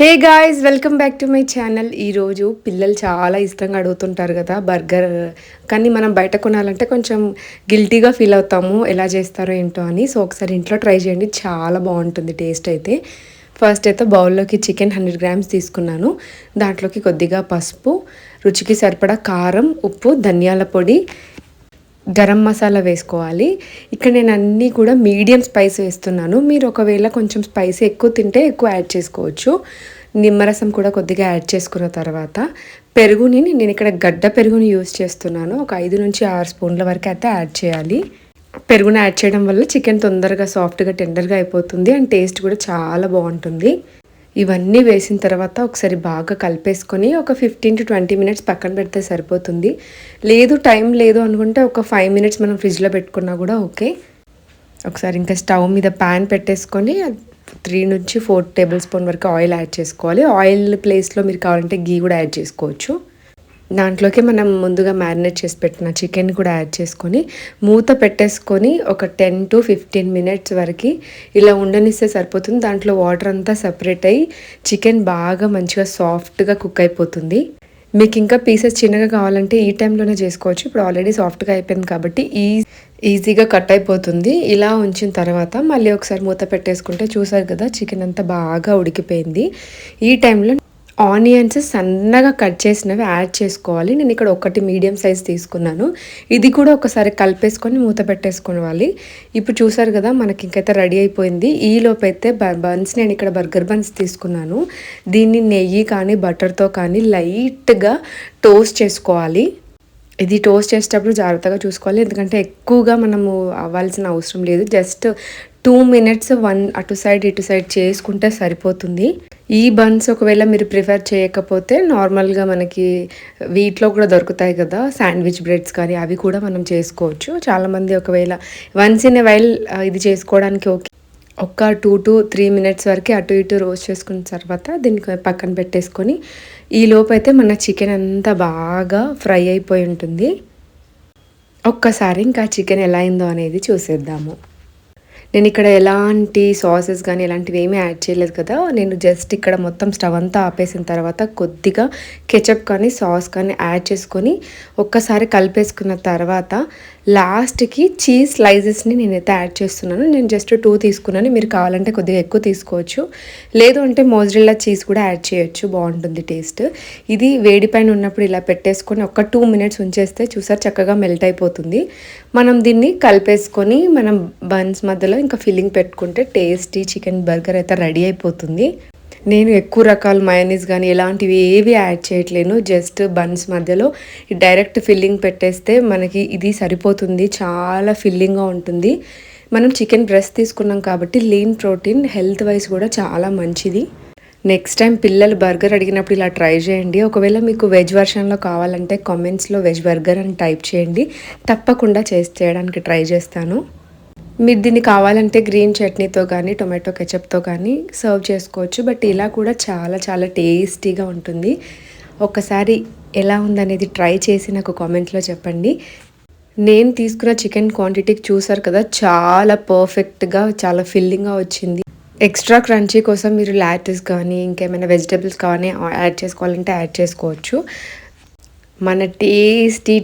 Hey guys, welcome back to my channel. ఈరోజు పిల్లలు చాలా ఇష్టంగా అడుగుతుంటారు కదా బర్గర్. కానీ మనం బయట కొనాలంటే కొంచెం గిల్టీగా ఫీల్ అవుతాము, ఎలా చేస్తారో ఏంటో అని. సో ఒకసారి ఇంట్లో ట్రై చేయండి, చాలా బాగుంటుంది టేస్ట్ అయితే. ఫస్ట్ అయితే బౌల్లోకి చికెన్ 100 గ్రామ్స్ తీసుకున్నాను. దాంట్లోకి కొద్దిగా పసుపు, రుచికి సరిపడా కారం, ఉప్పు, ధనియాల పొడి, గరం మసాలా వేసుకోవాలి. ఇక్కడ నేను అన్నీ కూడా మీడియం స్పైస్ వేస్తున్నాను. మీరు ఒకవేళ కొంచెం స్పైసీ ఎక్కువ తింటే ఎక్కువ యాడ్ చేసుకోవచ్చు. నిమ్మరసం కూడా కొద్దిగా యాడ్ చేసుకున్న తర్వాత పెరుగుని నేను ఇక్కడ గడ్డ పెరుగుని యూస్ చేస్తున్నాను. ఒక 5 నుంచి 6 స్పూన్ల వరకు అయితే యాడ్ చేయాలి. పెరుగుని యాడ్ చేయడం వల్ల చికెన్ తొందరగా సాఫ్ట్గా టెండర్గా అయిపోతుంది అండ్ టేస్ట్ కూడా చాలా బాగుంటుంది. ఇవన్నీ వేసిన తర్వాత ఒకసారి బాగా కలిపేసుకొని ఒక 15 to 20 మినిట్స్ పక్కన పెడితే సరిపోతుంది. లేదు టైం లేదు అనుకుంటే ఒక 5 మినిట్స్ మనం ఫ్రిడ్జ్లో పెట్టుకున్నా కూడా ఓకే. ఒకసారి ఇంకా స్టవ్ మీద ప్యాన్ పెట్టేసుకొని 3 నుంచి 4 టేబుల్ స్పూన్ వరకు ఆయిల్ యాడ్ చేసుకోవాలి. ఆయిల్ ప్లేస్లో మీరు కావాలంటే గీ కూడా యాడ్ చేసుకోవచ్చు. దాంట్లోకి మనం ముందుగా మ్యారినేట్ చేసి పెట్టిన చికెన్ కూడా యాడ్ చేసుకొని మూత పెట్టేసుకొని ఒక 10 to 15 మినిట్స్ వరకు ఇలా ఉండనిస్తే సరిపోతుంది. దాంట్లో వాటర్ అంతా సపరేట్ అయ్యి చికెన్ బాగా మంచిగా సాఫ్ట్గా కుక్ అయిపోతుంది. మీకు ఇంకా పీసెస్ చిన్నగా కావాలంటే ఈ టైంలోనే చేసుకోవచ్చు. ఇప్పుడు ఆల్రెడీ సాఫ్ట్గా అయిపోయింది కాబట్టి ఈజీగా కట్ అయిపోతుంది. ఇలా ఉంచిన తర్వాత మళ్ళీ ఒకసారి మూత పెట్టేసుకుంటే చూసారు కదా చికెన్ అంతా బాగా ఉడికిపోయింది. ఈ టైంలో ఆనియన్స్ సన్నగా కట్ చేసినవి యాడ్ చేసుకోవాలి. నేను ఇక్కడ ఒకటి మీడియం సైజ్ తీసుకున్నాను. ఇది కూడా ఒకసారి కలిపేసుకొని మూత పెట్టేసుకోవాలి. ఇప్పుడు చూసారు కదా మనకి ఇంకైతే రెడీ అయిపోయింది. ఈ లోపైతే బన్స్ నేను ఇక్కడ బర్గర్ బన్స్ తీసుకున్నాను. దీన్ని నెయ్యి కానీ బటర్తో కానీ లైట్గా టోస్ట్ చేసుకోవాలి. ఇది టోస్ట్ చేసేటప్పుడు జాగ్రత్తగా చూసుకోవాలి, ఎందుకంటే ఎక్కువగా మనము అవ్వాల్సిన అవసరం లేదు. జస్ట్ 2 మినిట్స్ అటు సైడ్ ఇటు సైడ్ చేసుకుంటే సరిపోతుంది. ఈ బన్స్ ఒకవేళ మీరు ప్రిఫర్ చేయకపోతే నార్మల్గా మనకి వీటిలో కూడా దొరుకుతాయి కదా శాండ్విచ్ బ్రెడ్స్ కానీ, అవి కూడా మనం చేసుకోవచ్చు. చాలామంది ఒకవేళ వన్స్ ఇన్ ఎ వైల్ ఇది చేసుకోవడానికి ఓకే. ఒక 2 to 3 మినిట్స్ వరకు అటు ఇటు రోస్ట్ చేసుకున్న తర్వాత దీనికి పక్కన పెట్టేసుకొని ఈ లోపైతే మన చికెన్ అంతా బాగా ఫ్రై అయిపోయి ఉంటుంది. ఒక్కసారి ఇంకా చికెన్ ఎలా అయిందో అనేది చూసేద్దాము. నేను ఇక్కడ ఎలాంటి సాసెస్ కానీ ఎలాంటివి ఏమీ యాడ్ చేయలేదు కదా. నేను జస్ట్ ఇక్కడ మొత్తం స్టవ్ అంతా ఆపేసిన తర్వాత కొద్దిగా కెచప్ కానీ సాస్ కానీ యాడ్ చేసుకొని ఒక్కసారి కలిపేసుకున్న తర్వాత లాస్ట్కి చీజ్ స్లైసెస్ని నేనైతే యాడ్ చేస్తున్నాను. నేను జస్ట్ 2 తీసుకున్నాను. మీరు కావాలంటే కొద్దిగా ఎక్కువ తీసుకోవచ్చు, లేదు అంటే మోజరెల్లా చీజ్ కూడా యాడ్ చేయొచ్చు, బాగుంటుంది టేస్ట్. ఇది వేడి పైన ఉన్నప్పుడు ఇలా పెట్టేసుకొని ఒక 2 మినిట్స్ ఉంచేస్తే చూసారు చక్కగా మెల్ట్ అయిపోతుంది. మనం దీన్ని కలిపేసుకొని మనం బన్స్ మధ్యలో ఇంకా ఫిల్లింగ్ పెట్టుకుంటే టేస్టీ చికెన్ బర్గర్ అయితే రెడీ అయిపోతుంది. నేను ఎక్కువ రకాల మయోనీస్ కానీ ఇలాంటివి ఏవి యాడ్ చేయట్లేను. జస్ట్ బన్స్ మధ్యలో డైరెక్ట్ ఫిల్లింగ్ పెట్టేస్తే మనకి ఇది సరిపోతుంది. చాలా ఫిల్లింగ్గా ఉంటుంది. మనం చికెన్ బ్రెస్ట్ తీసుకున్నాం కాబట్టి లీన్ ప్రోటీన్, హెల్త్ వైజ్ కూడా చాలా మంచిది. నెక్స్ట్ టైం పిల్లలు బర్గర్ అడిగినప్పుడు ఇలా ట్రై చేయండి. ఒకవేళ మీకు వెజ్ వర్షన్లో కావాలంటే కామెంట్స్లో వెజ్ బర్గర్ అని టైప్ చేయండి, తప్పకుండా చేయడానికి ట్రై చేస్తాను. మీరు దీన్ని కావాలంటే గ్రీన్ చట్నీతో కానీ టొమాటో కెచప్తో కానీ సర్వ్ చేసుకోవచ్చు. బట్ ఇలా కూడా చాలా చాలా టేస్టీగా ఉంటుంది. ఒక్కసారి ఎలా ఉందనేది ట్రై చేసి నాకు కామెంట్లో చెప్పండి. నేను తీసుకున్న చికెన్ క్వాంటిటీకి చూసారు కదా, చాలా పర్ఫెక్ట్గా చాలా ఫిల్లింగ్గా వచ్చింది. ఎక్స్ట్రా క్రంచీ కోసం మీరు లాటెస్ కానీ ఇంకేమైనా వెజిటేబుల్స్ కానీ యాడ్ చేసుకోవాలంటే యాడ్ చేసుకోవచ్చు. మన టేస్టీ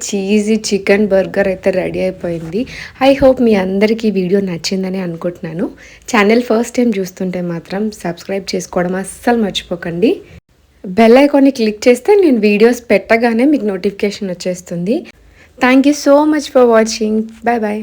చీజీ చికెన్ బర్గర్ అయితే రెడీ అయిపోయింది. ఐ హోప్ మీ అందరికీ ఈ వీడియో నచ్చిందని అనుకుంటున్నాను. ఛానల్ ఫస్ట్ టైం చూస్తుంటే మాత్రం సబ్స్క్రైబ్ చేసుకోవడం అస్సలు మర్చిపోకండి. బెల్ ఐకాన్ని క్లిక్ చేస్తే నేను వీడియోస్ పెట్టగానే మీకు నోటిఫికేషన్ వచ్చేస్తుంది. Thank you so much for watching. Bye bye.